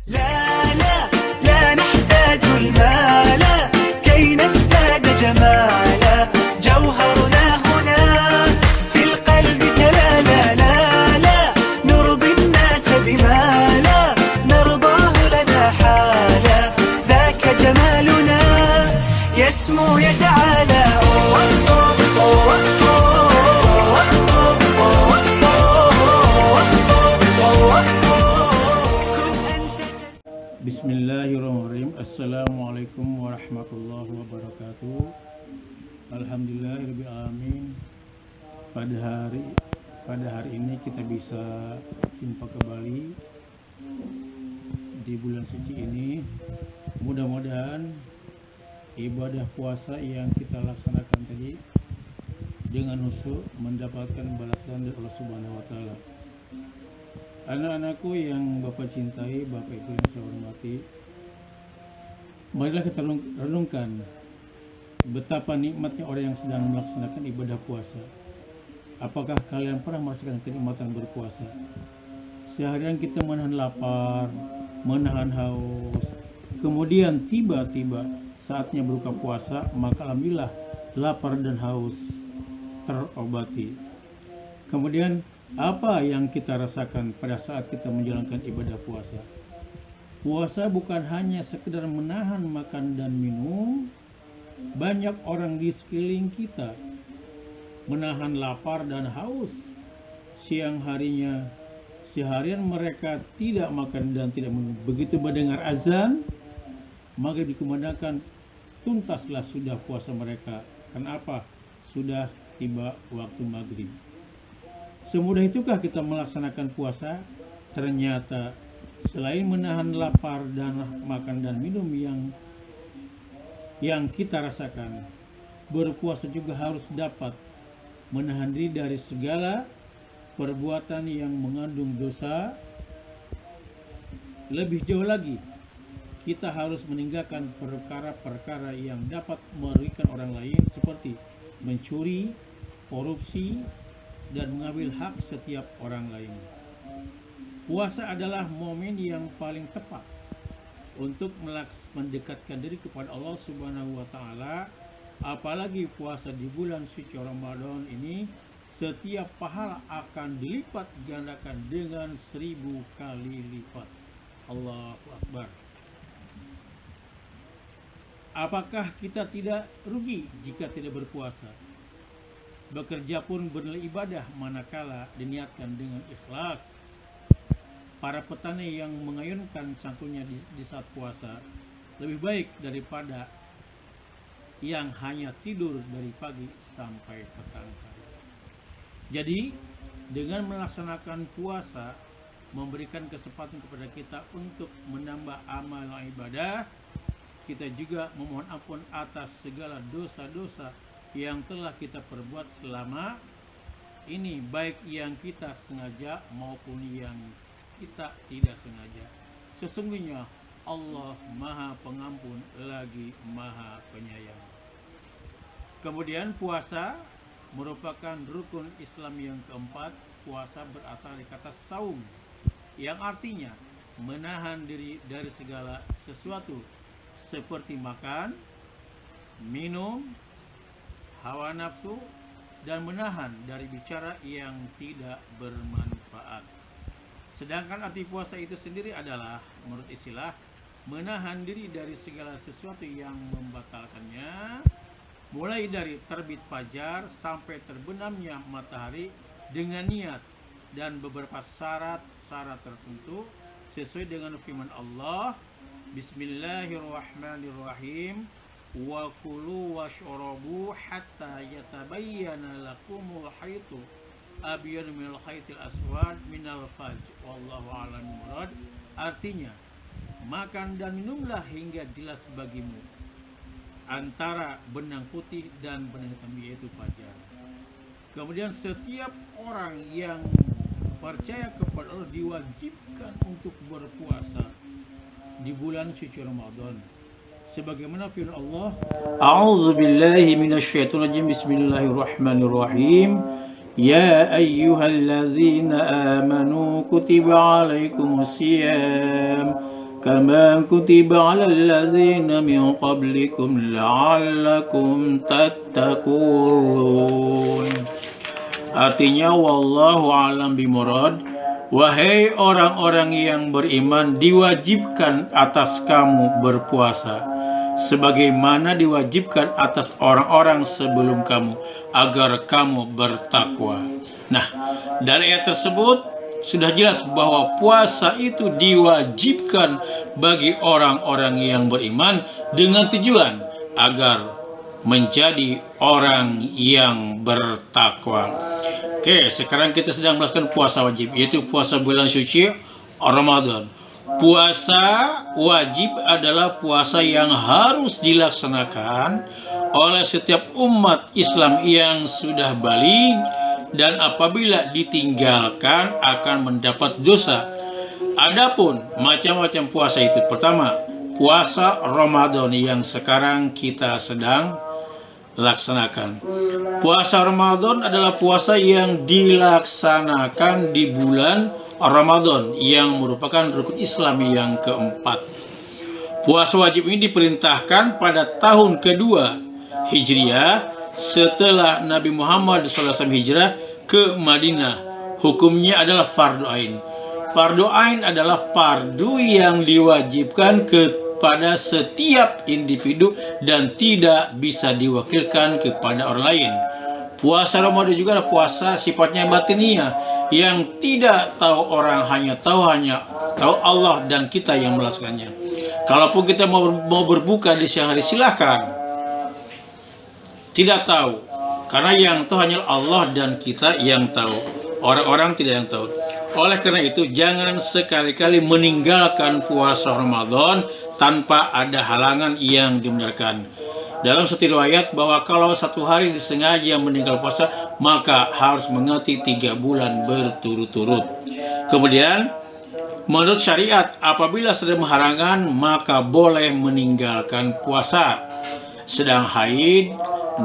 لا لا لا نحتاج المال كي نزداد جمالا جوهرنا هنا في القلب تلالا لا لا نرضي الناس بما لا نرضاه لنا حالا ذاك جمالنا يسمو يتعالى Bismillahirrahmanirrahim. Assalamualaikum warahmatullahi wabarakatuh. Alhamdulillahirabbil alamin. Pada hari ini kita bisa jumpa kembali di bulan suci ini. Mudah-mudahan ibadah puasa yang kita laksanakan tadi dengan khusyuk mendapatkan balasan dari Allah Subhanahu wa taala. Anak-anakku yang Bapak cintai, Bapak Ibu yang saya hormati, marilah kita renungkan betapa nikmatnya orang yang sedang melaksanakan ibadah puasa. Apakah kalian pernah merasakan kenikmatan berpuasa? Seharian kita menahan lapar, menahan haus, kemudian tiba-tiba saatnya berbuka puasa, maka alhamdulillah lapar dan haus terobati. Kemudian apa yang kita rasakan pada saat kita menjalankan ibadah puasa? Puasa bukan hanya sekedar menahan makan dan minum. Banyak orang di sekeliling kita menahan lapar dan haus. Siang harinya, seharian mereka tidak makan dan tidak minum. Begitu mendengar azan, maka dikumandangkan tuntaslah sudah puasa mereka. Kenapa? Sudah tiba waktu maghrib. Semudah itukah kita melaksanakan puasa? Ternyata selain menahan lapar dan makan dan minum yang kita rasakan, berpuasa juga harus dapat menahan diri dari segala perbuatan yang mengandung dosa. Lebih jauh lagi, kita harus meninggalkan perkara-perkara yang dapat merugikan orang lain seperti mencuri, korupsi, dan mengambil hak setiap orang lain. Puasa adalah momen yang paling tepat untuk mendekatkan diri kepada Allah Subhanahu wa taala. Apalagi puasa di bulan suci Ramadan ini, setiap pahala akan dilipat gandakan dengan 1000 kali lipat. Allahu Akbar. Apakah kita tidak rugi jika tidak berpuasa? Bekerja pun bernilai ibadah manakala diniatkan dengan ikhlas. Para petani yang mengayunkan cangkulnya di saat puasa lebih baik daripada yang hanya tidur dari pagi sampai petang. Jadi dengan melaksanakan puasa memberikan kesempatan kepada kita untuk menambah amal ibadah. Kita juga memohon ampun atas segala dosa-dosa yang telah kita perbuat selama ini, baik yang kita sengaja maupun yang kita tidak sengaja. Sesungguhnya Allah Maha Pengampun lagi Maha Penyayang. Kemudian puasa merupakan rukun Islam yang keempat. Puasa berasal dari kata saum, yang artinya menahan diri dari segala sesuatu seperti makan, minum, hawa nafsu, dan menahan dari bicara yang tidak bermanfaat. Sedangkan arti puasa itu sendiri adalah, menurut istilah, menahan diri dari segala sesuatu yang membatalkannya, mulai dari terbit fajar sampai terbenamnya matahari dengan niat dan beberapa syarat-syarat tertentu sesuai dengan firman Allah, Bismillahirrahmanirrahim. Wa kulu washrabu hatta yatabayyana lakumul khaytu abyadu minal khaytil aswad minal fajr wallahu a'lam murad. Artinya, makan dan minumlah hingga jelas bagimu antara benang putih dan benang hitam, yaitu fajar. Kemudian setiap orang yang percaya kepada Allah diwajibkan untuk berpuasa di bulan suci Ramadan. Sebagaimana firman Allah, A'udzu billahi minasyaitonir rajim. Bismillahirrahmanirrahim. Ya ayyuhallazina amanu kutiba alaikumus shiyam كما كتب على الذين من قبلكم لعلكم تتقون. Artinya wallahu alam bimurad, wahai orang-orang yang beriman, diwajibkan atas kamu berpuasa sebagaimana diwajibkan atas orang-orang sebelum kamu agar kamu bertakwa. Nah, dari ayat tersebut sudah jelas bahwa puasa itu diwajibkan bagi orang-orang yang beriman dengan tujuan agar menjadi orang yang bertakwa. Oke, sekarang kita sedang melaksanakan puasa wajib, yaitu puasa bulan suci Ramadan. Puasa wajib adalah puasa yang harus dilaksanakan oleh setiap umat Islam yang sudah baligh, dan apabila ditinggalkan akan mendapat dosa. Adapun macam-macam puasa itu, pertama, puasa Ramadan yang sekarang kita sedang laksanakan. Puasa Ramadan adalah puasa yang dilaksanakan di bulan Ramadan yang merupakan rukun Islam yang keempat. Puasa wajib ini diperintahkan pada tahun kedua Hijriah setelah Nabi Muhammad SAW hijrah ke Madinah. Hukumnya adalah fardu ain. Fardu ain adalah fardu yang diwajibkan kepada setiap individu dan tidak bisa diwakilkan kepada orang lain. Puasa Ramadan juga adalah puasa sifatnya batiniah yang tidak tahu orang, hanya tahu Allah dan kita yang melaksanakannya. Kalaupun kita mau berbuka di siang hari, silahkan. Tidak tahu, karena yang tahu hanya Allah dan kita yang tahu. Orang-orang tidak yang tahu. Oleh karena itu, jangan sekali-kali meninggalkan puasa Ramadan tanpa ada halangan yang dibenarkan. Dalam satu riwayat bahwa kalau satu hari disengaja meninggal puasa, maka harus mengganti 3 bulan berturut-turut. Kemudian, menurut syariat, apabila sedang berhalangan, maka boleh meninggalkan puasa. Sedang haid,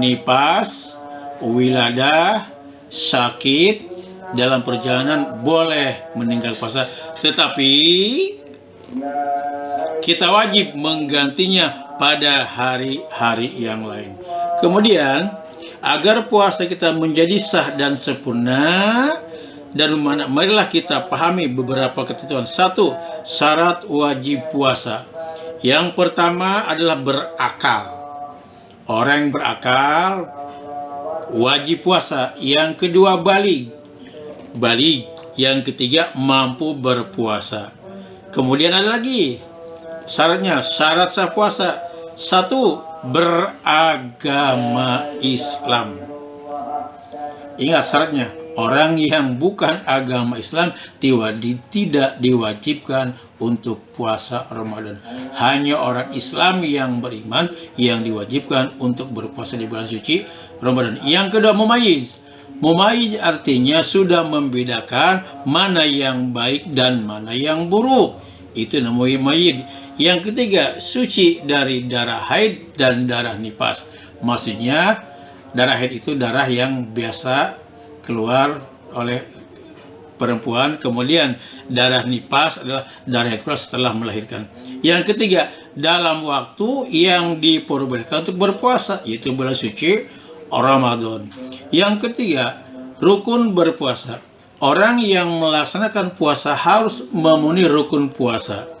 nifas, wiladah, sakit, dalam perjalanan boleh meninggal puasa, tetapi kita wajib menggantinya pada hari-hari yang lain. Kemudian, agar puasa kita menjadi sah dan sempurna, dan marilah kita pahami beberapa ketentuan. 1. Syarat wajib puasa. Yang pertama adalah berakal. Orang yang berakal wajib puasa. Yang kedua, baligh. Yang ketiga, mampu berpuasa. Kemudian ada lagi syaratnya, syarat sah puasa. 1. Beragama Islam. Ingat syaratnya, orang yang bukan agama Islam tidak diwajibkan untuk puasa Ramadan. Hanya orang Islam yang beriman yang diwajibkan untuk berpuasa di bulan suci Ramadan. Yang kedua, mumayyiz. Mumayyiz artinya sudah membedakan mana yang baik dan mana yang buruk. Itu namanya mumayyiz. Yang ketiga, suci dari darah haid dan darah nifas. Maksudnya, darah haid itu darah yang biasa keluar oleh perempuan. Kemudian darah nifas adalah darah yang keluar setelah melahirkan. Yang ketiga, dalam waktu yang diperbolehkan untuk berpuasa, yaitu bulan suci Ramadan. Yang ketiga, rukun berpuasa. Orang yang melaksanakan puasa harus memenuhi rukun puasa.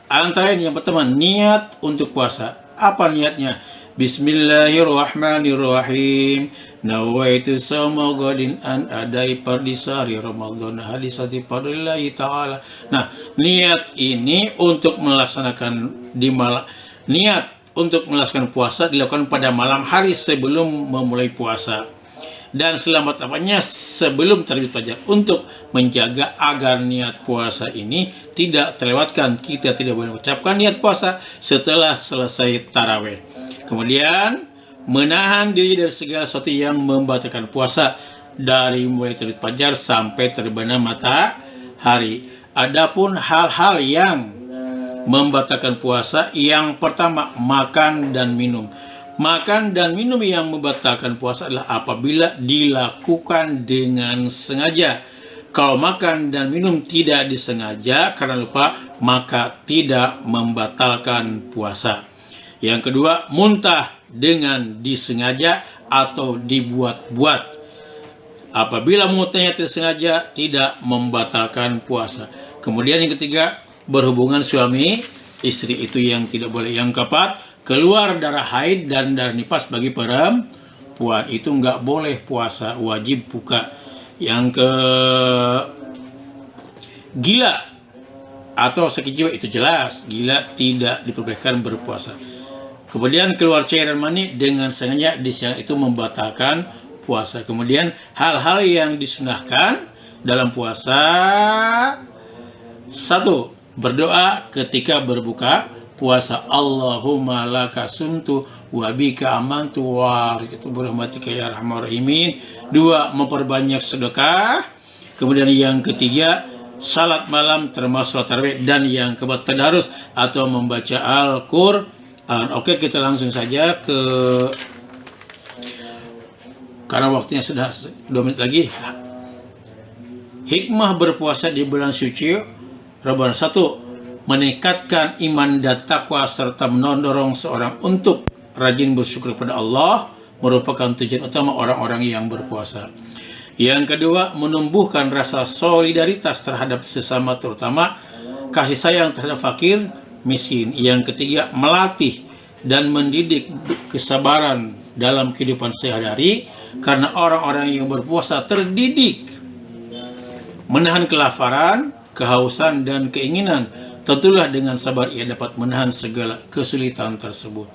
Antara yang pertama, niat untuk puasa. Apa niatnya? Bismillahirrahmanirrahim. Nawaitu sama godin an adai pardisari Ramadan hadisati parlillahi ta'ala. Nah, niat ini untuk melaksanakan niat untuk melaksanakan puasa dilakukan pada malam hari sebelum memulai puasa. Dan selamat-lamanya sebelum terbit fajar, untuk menjaga agar niat puasa ini tidak terlewatkan. Kita tidak boleh mengucapkan niat puasa setelah selesai tarawih. Kemudian menahan diri dari segala sesuatu yang membatalkan puasa, dari mulai terbit fajar sampai terbenam matahari. Adapun hal-hal yang membatalkan puasa, yang pertama, makan dan minum. Makan dan minum yang membatalkan puasa adalah apabila dilakukan dengan sengaja. Kalau makan dan minum tidak disengaja karena lupa, maka tidak membatalkan puasa. Yang kedua, muntah dengan disengaja atau dibuat-buat. Apabila muntahnya tidak sengaja, tidak membatalkan puasa. Kemudian yang ketiga, berhubungan suami istri itu yang tidak boleh. Yang keempat, keluar darah haid dan darah nifas bagi perempuan, itu nggak boleh puasa, wajib buka. Yang ke gila atau sakit jiwa, itu jelas gila tidak diperbolehkan berpuasa. Kemudian keluar cairan mani dengan sengaja di siang itu membatalkan puasa. Kemudian hal-hal yang disunahkan dalam puasa: 1. Berdoa ketika berbuka puasa, Allahumma laka sumtu wa bika amantu wa rahmatika ya arhamar rahimin. 2. Memperbanyak sedekah. Kemudian yang ketiga, salat malam termasuk salat tarawih. Dan yang keempat, tadarus atau membaca Al-Qur'an. Oke, kita langsung saja ke, karena waktunya sudah 2 menit lagi. Hikmah berpuasa di bulan suci Ramadan. 1. Meningkatkan iman dan takwa serta mendorong seorang untuk rajin bersyukur kepada Allah, merupakan tujuan utama orang-orang yang berpuasa. Yang kedua, menumbuhkan rasa solidaritas terhadap sesama, terutama kasih sayang terhadap fakir miskin. Yang ketiga, melatih dan mendidik kesabaran dalam kehidupan sehari-hari, karena orang-orang yang berpuasa terdidik menahan kelaparan, kehausan, dan keinginan. Tentulah dengan sabar ia dapat menahan segala kesulitan tersebut.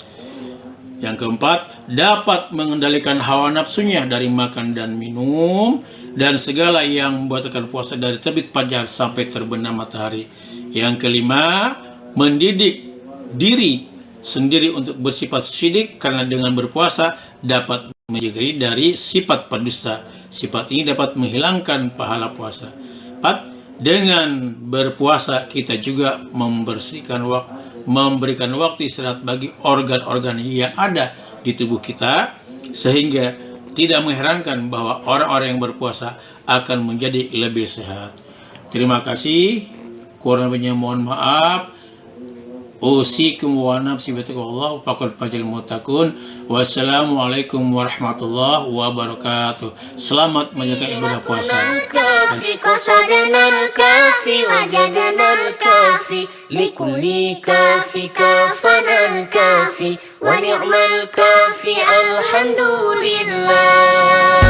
Yang keempat, dapat mengendalikan hawa nafsunya dari makan dan minum dan segala yang membatalkan puasa, dari terbit fajar sampai terbenam matahari. Yang kelima, mendidik diri sendiri untuk bersifat syidik, karena dengan berpuasa dapat menjaga dari sifat pendusta. Sifat ini dapat menghilangkan pahala puasa. 4. Dengan berpuasa kita juga memberikan waktu istirahat bagi organ-organ yang ada di tubuh kita, sehingga tidak mengherankan bahwa orang-orang yang berpuasa akan menjadi lebih sehat. Terima kasih. Kurang lebihnya mohon maaf. Usikum wa nafsi bittaqwallah faqad fazal muttaqun. Wassalamualaikum warahmatullahi wabarakatuh. Selamat menjalankan ibadah puasa. قصدنا الكافي وجدنا الكافي لكل كافي كافنا الكافي ونعم الكافي الحمد لله.